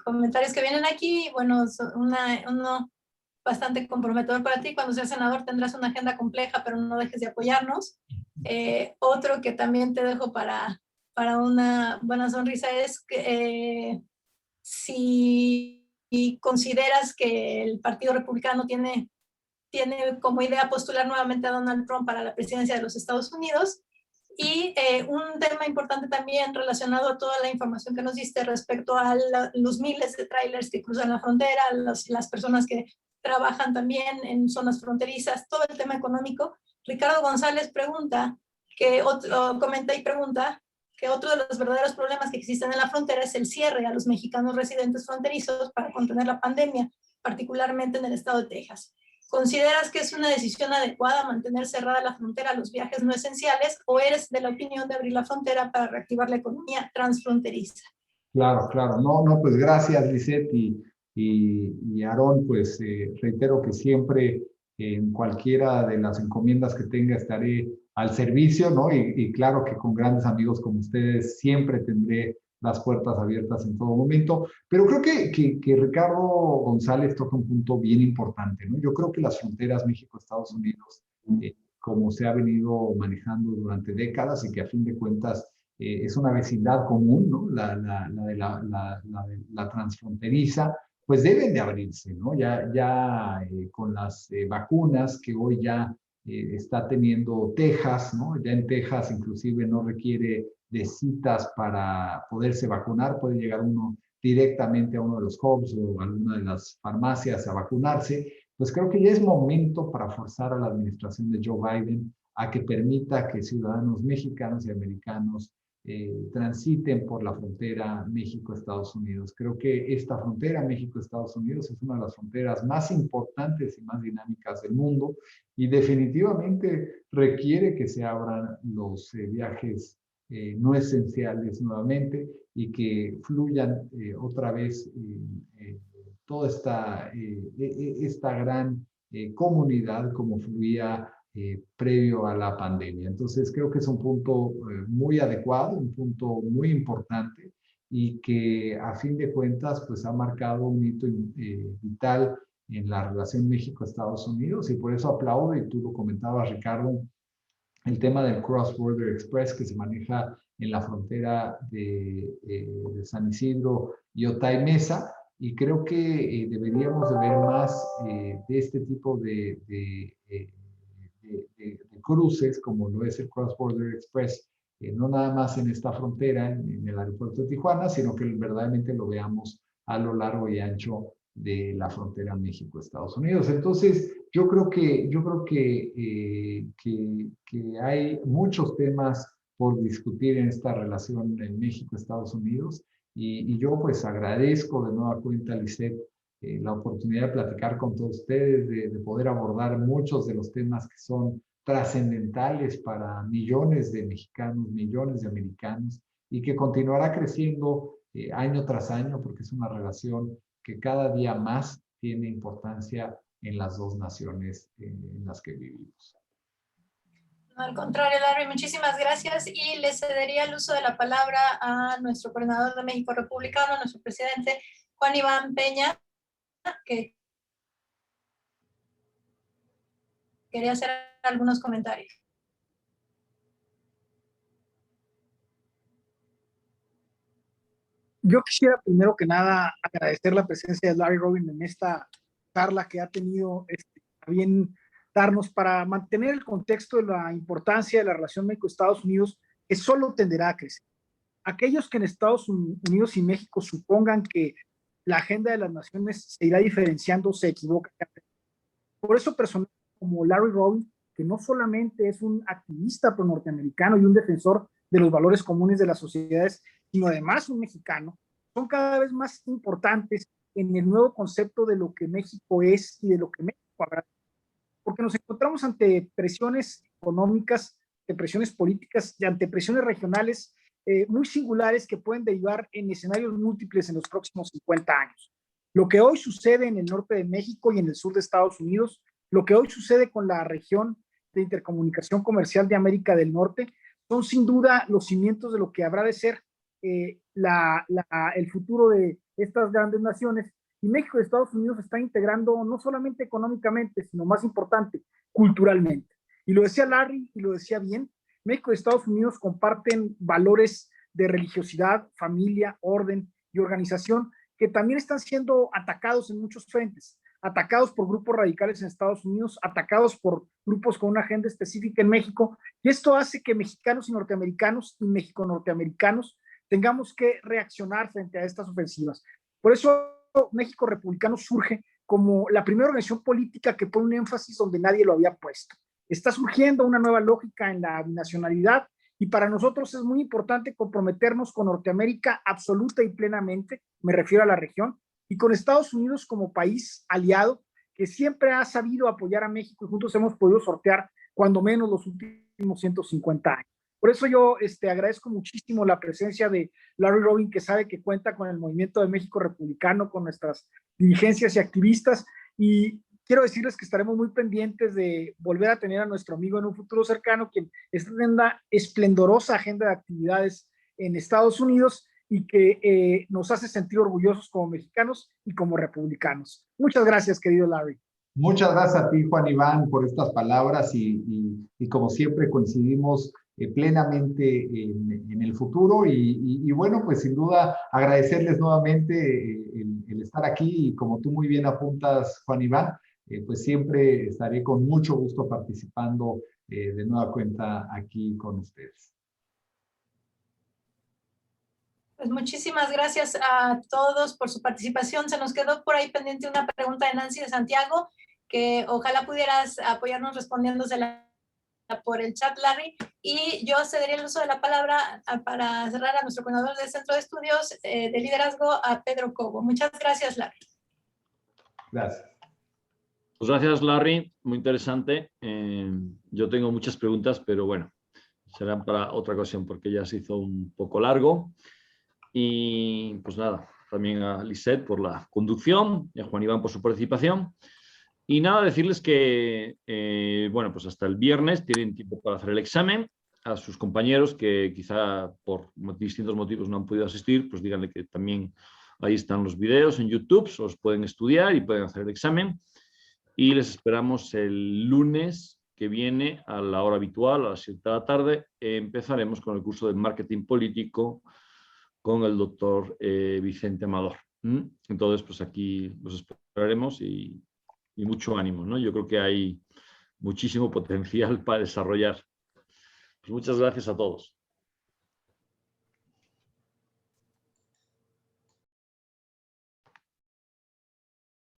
comentarios que vienen aquí. Bueno, uno bastante comprometedor para ti. Cuando seas senador tendrás una agenda compleja, pero no dejes de apoyarnos. Otro que también te dejo para una buena sonrisa es que si consideras que el Partido Republicano tiene como idea postular nuevamente a Donald Trump para la presidencia de los Estados Unidos. Y un tema importante también relacionado a toda la información que nos diste respecto a los miles de trailers que cruzan la frontera, las personas que trabajan también en zonas fronterizas, todo el tema económico. Ricardo González comenta y pregunta que otro de los verdaderos problemas que existen en la frontera es el cierre a los mexicanos residentes fronterizos para contener la pandemia, particularmente en el estado de Texas. ¿Consideras que es una decisión adecuada mantener cerrada la frontera a los viajes no esenciales o eres de la opinión de abrir la frontera para reactivar la economía transfronteriza? Claro, claro. No, no, pues gracias, Lisette y Aarón, pues reitero que siempre en cualquiera de las encomiendas que tenga estaré al servicio, ¿no? Y claro que con grandes amigos como ustedes siempre tendré las puertas abiertas en todo momento. Pero creo que Ricardo González toca un punto bien importante, ¿no? Yo creo que las fronteras México-Estados Unidos, como se ha venido manejando durante décadas y que a fin de cuentas es una vecindad común, ¿no? La transfronteriza, pues deben de abrirse, ¿no? Ya con las vacunas que hoy ya está teniendo Texas, ¿no? Ya en Texas inclusive no requiere de citas para poderse vacunar, puede llegar uno directamente a uno de los hubs o a alguna de las farmacias a vacunarse. Pues creo que ya es momento para forzar a la administración de Joe Biden a que permita que ciudadanos mexicanos y americanos transiten por la frontera México-Estados Unidos. Creo que esta frontera México-Estados Unidos es una de las fronteras más importantes y más dinámicas del mundo y definitivamente requiere que se abran los viajes no esenciales nuevamente y que fluyan otra vez toda esta gran comunidad como fluía previo a la pandemia. Entonces creo que es un punto muy adecuado, un punto muy importante y que a fin de cuentas pues ha marcado un hito vital en la relación México-Estados Unidos y por eso aplaudo, y tú lo comentabas, Ricardo, el tema del Cross Border Express que se maneja en la frontera de San Isidro y Otay Mesa, y creo que deberíamos de ver más de este tipo de cruces, como lo es el Cross Border Express, no nada más en esta frontera, en el aeropuerto de Tijuana, sino que verdaderamente lo veamos a lo largo y ancho de la frontera México-Estados Unidos. Entonces, yo creo que hay muchos temas por discutir en esta relación en México-Estados Unidos y yo pues agradezco de nueva cuenta, Lisette, la oportunidad de platicar con todos ustedes, de poder abordar muchos de los temas que son trascendentales para millones de mexicanos, millones de americanos, y que continuará creciendo año tras año, porque es una relación que cada día más tiene importancia en las dos naciones en las que vivimos. No, al contrario, Larry, muchísimas gracias y le cedería el uso de la palabra a nuestro coordinador de México Republicano, nuestro presidente Juan Iván Peña, que quería hacer algunos comentarios. Yo quisiera primero que nada agradecer la presencia de Larry Robin en esta charla que ha tenido bien darnos para mantener el contexto de la importancia de la relación México-Estados Unidos, que solo tenderá a crecer. Aquellos que en Estados Unidos y México supongan que la agenda de las naciones se irá diferenciando se equivocan. Por eso personas como Larry Robin, que no solamente es un activista pro-norteamericano y un defensor de los valores comunes de las sociedades, sino además un mexicano, son cada vez más importantes en el nuevo concepto de lo que México es y de lo que México habrá. Porque nos encontramos ante presiones económicas, ante presiones políticas y ante presiones regionales muy singulares que pueden derivar en escenarios múltiples en los próximos 50 años. Lo que hoy sucede en el norte de México y en el sur de Estados Unidos, lo que hoy sucede con la región de intercomunicación comercial de América del Norte, son sin duda los cimientos de lo que habrá de ser el futuro de estas grandes naciones. Y México y Estados Unidos se están integrando no solamente económicamente, sino más importante, culturalmente. Y lo decía Larry y lo decía bien, México y Estados Unidos comparten valores de religiosidad, familia, orden y organización que también están siendo atacados en muchos frentes, atacados por grupos radicales en Estados Unidos, atacados por grupos con una agenda específica en México, y esto hace que mexicanos y norteamericanos y mexico-norteamericanos tengamos que reaccionar frente a estas ofensivas. Por eso México Republicano surge como la primera organización política que pone un énfasis donde nadie lo había puesto. Está surgiendo una nueva lógica en la binacionalidad y para nosotros es muy importante comprometernos con Norteamérica absoluta y plenamente, me refiero a la región, y con Estados Unidos como país aliado que siempre ha sabido apoyar a México y juntos hemos podido sortear cuando menos los últimos 150 años. Por eso yo agradezco muchísimo la presencia de Larry Robin, que sabe que cuenta con el Movimiento de México Republicano, con nuestras dirigencias y activistas, y quiero decirles que estaremos muy pendientes de volver a tener a nuestro amigo en un futuro cercano, quien está en una esplendorosa agenda de actividades en Estados Unidos y que nos hace sentir orgullosos como mexicanos y como republicanos. Muchas gracias, querido Larry. Muchas gracias a ti, Juan Iván, por estas palabras y como siempre coincidimos plenamente en el futuro y bueno, pues sin duda agradecerles nuevamente el estar aquí y como tú muy bien apuntas, Juan Iván, pues siempre estaré con mucho gusto participando de nueva cuenta aquí con ustedes. Pues muchísimas gracias a todos por su participación. Se nos quedó por ahí pendiente una pregunta de Nancy de Santiago, que ojalá pudieras apoyarnos respondiéndosela por el chat, Larry. Y yo cederé el uso de la palabra para cerrar a nuestro coordinador del Centro de Estudios de Liderazgo, a Pedro Cobo. Muchas gracias, Larry. Gracias. Pues gracias, Larry. Muy interesante. Yo tengo muchas preguntas, pero bueno, serán para otra ocasión porque ya se hizo un poco largo. Y pues nada, también a Lisette por la conducción y a Juan Iván por su participación. Y nada, decirles que, bueno, pues hasta el viernes tienen tiempo para hacer el examen. A sus compañeros que quizá por distintos motivos no han podido asistir, pues díganle que también ahí están los videos en YouTube, los pueden estudiar y pueden hacer el examen. Y les esperamos el lunes que viene a la hora habitual, a las 7 de la tarde. Empezaremos con el curso de marketing político con el doctor Vicente Amador. Entonces, pues aquí los esperaremos y mucho ánimo, ¿no? Yo creo que hay muchísimo potencial para desarrollar. Pues muchas gracias a todos.